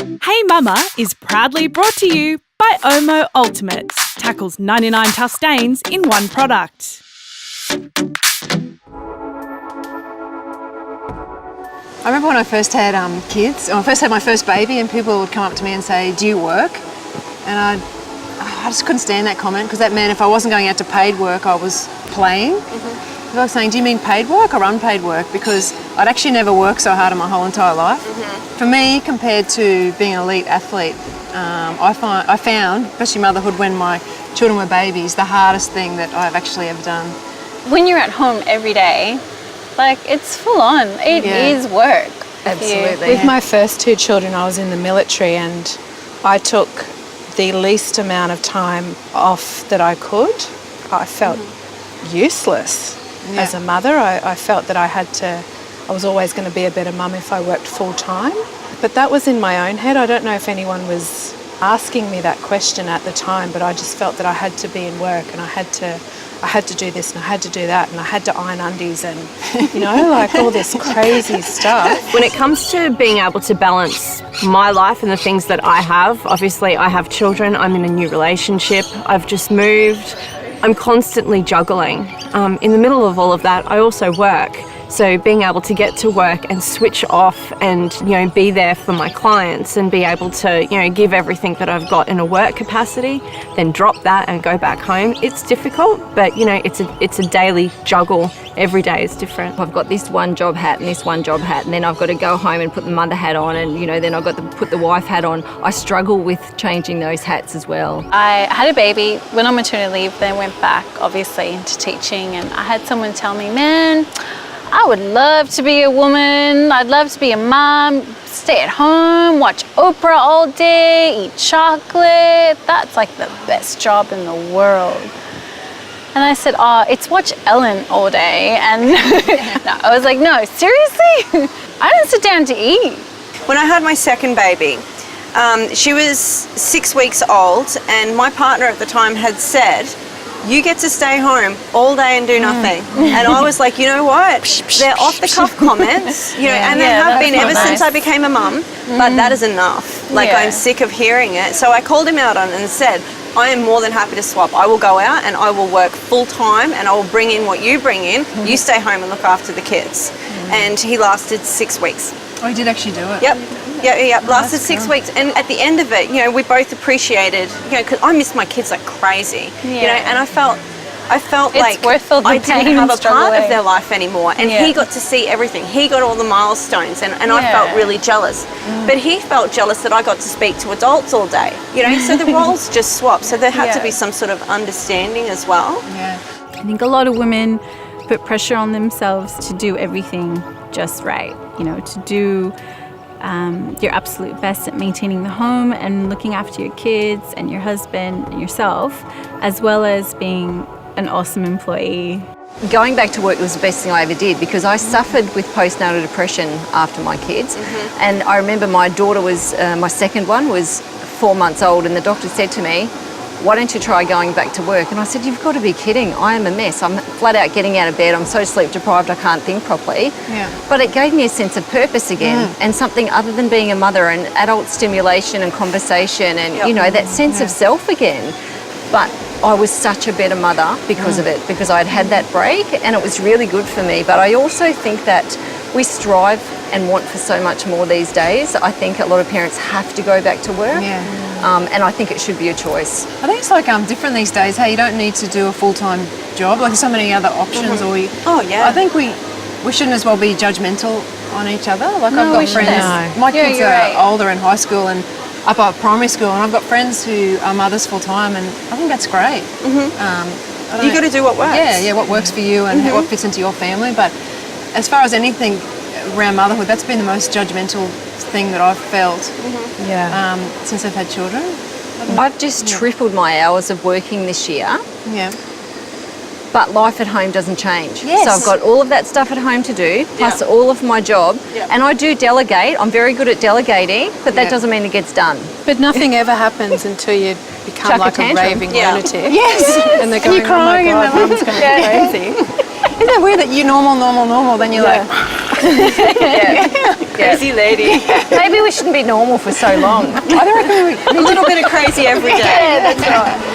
Hey Mumma is proudly brought to you by Omo Ultimates. Tackles 99 tough stains in one product. I remember when I first had kids, when I first had my first baby, and people would come up to me and say, "Do you work?" And I just couldn't stand that comment, because that meant if I wasn't going out to paid work, I was playing. I was saying, do you mean paid work or unpaid work? Because I'd actually never worked so hard in my whole entire life. For me, compared to being an elite athlete, I found, especially motherhood when my children were babies, the hardest thing that I've actually ever done. When you're at home every day, like, it's full on. It is work. Absolutely. With my first two children, I was in the military, and I took the least amount of time off that I could. I felt useless as a mother. I felt that I was always going to be a better mum if I worked full time. But that was in my own head. I don't know if anyone was asking me that question at the time, but I just felt that I had to be in work, and I had to do this, and I had to do that, and I had to iron undies, and, you know, like all this crazy stuff. When it comes to being able to balance my life and the things that I have, obviously I have children, I'm in a new relationship, I've just moved, I'm constantly juggling. In the middle of all of that, I also work. So being able to get to work and switch off and, you know, be there for my clients and be able to, you know, give everything that I've got in a work capacity, then drop that and go back home. It's difficult, but, you know, it's a daily juggle. Every day is different. I've got this one job hat and this one job hat, and then I've got to go home and put the mother hat on, and, you know, then I've got to put the wife hat on. I struggle with changing those hats as well. I had a baby, went on maternity leave, then went back, obviously, into teaching, and I had someone tell me, man, I would love to be a woman. I'd love to be a mom, stay at home, watch Oprah all day, eat chocolate. That's like the best job in the world. And I said, it's watch Ellen all day. And no, I was like, no, seriously? I didn't sit down to eat. When I had my second baby, she was 6 weeks old, and my partner at the time had said, "You get to stay home all day and do nothing." And I was like, you know what? They're off-the-cuff comments, you know, and they have been ever since I became a mum, but that is enough. Like, I'm sick of hearing it. So I called him out on it and said, I am more than happy to swap. I will go out and I will work full-time, and I will bring in what you bring in. You stay home and look after the kids. And he lasted 6 weeks. Oh, he did actually do it? Yep. Yeah, lasted 6 weeks. And at the end of it, you know, we both appreciated, you know, because I miss my kids like crazy, you know, and I felt It's like worth all the I pain didn't have and a part struggling. of their life anymore. And he got to see everything. He got all the milestones, and I felt really jealous. But he felt jealous that I got to speak to adults all day, you know, so the roles just swapped. So there had to be some sort of understanding as well. Yeah. I think a lot of women put pressure on themselves to do everything just right, you know, to do your absolute best at maintaining the home and looking after your kids and your husband and yourself, as well as being an awesome employee. Going back to work was the best thing I ever did, because I suffered with postnatal depression after my kids. And I remember my daughter was, my second one was 4 months old, and the doctor said to me, "Why don't you try going back to work?" And I said, "You've got to be kidding. I am a mess. I'm flat out getting out of bed. I'm so sleep deprived I can't think properly." But it gave me a sense of purpose again, and something other than being a mother, and adult stimulation and conversation, and, you know, that sense of self again. But I was such a better mother because of it, because I'd had that break, and it was really good for me. But I also think that we strive and want for so much more these days. I think a lot of parents have to go back to work. And I think it should be a choice. I think it's like different these days. Hey, you don't need to do a full-time job. Like, there's so many other options. I think we shouldn't as well be judgmental on each other. Like, I've got friends. My kids are older in high school and up at primary school, and I've got friends who are mothers full-time, and I think that's great. You got to do what works. Yeah, what works for you and what fits into your family. But as far as anything around motherhood, that's been the most judgmental thing that I've felt since I've had children. I've just tripled my hours of working this year. Yeah. But life at home doesn't change. Yes. So I've got all of that stuff at home to do, plus all of my job. And I do delegate. I'm very good at delegating, but that doesn't mean it gets done. But nothing ever happens until you become Chuck a like a tantrum. raving lunatic. Yes. And they're going, you're crying, oh my God, Mum's going crazy. Isn't that weird that you're normal, then you're like... Crazy lady. Maybe we shouldn't be normal for so long. I reckon A little bit of crazy every day. Yeah, that's right.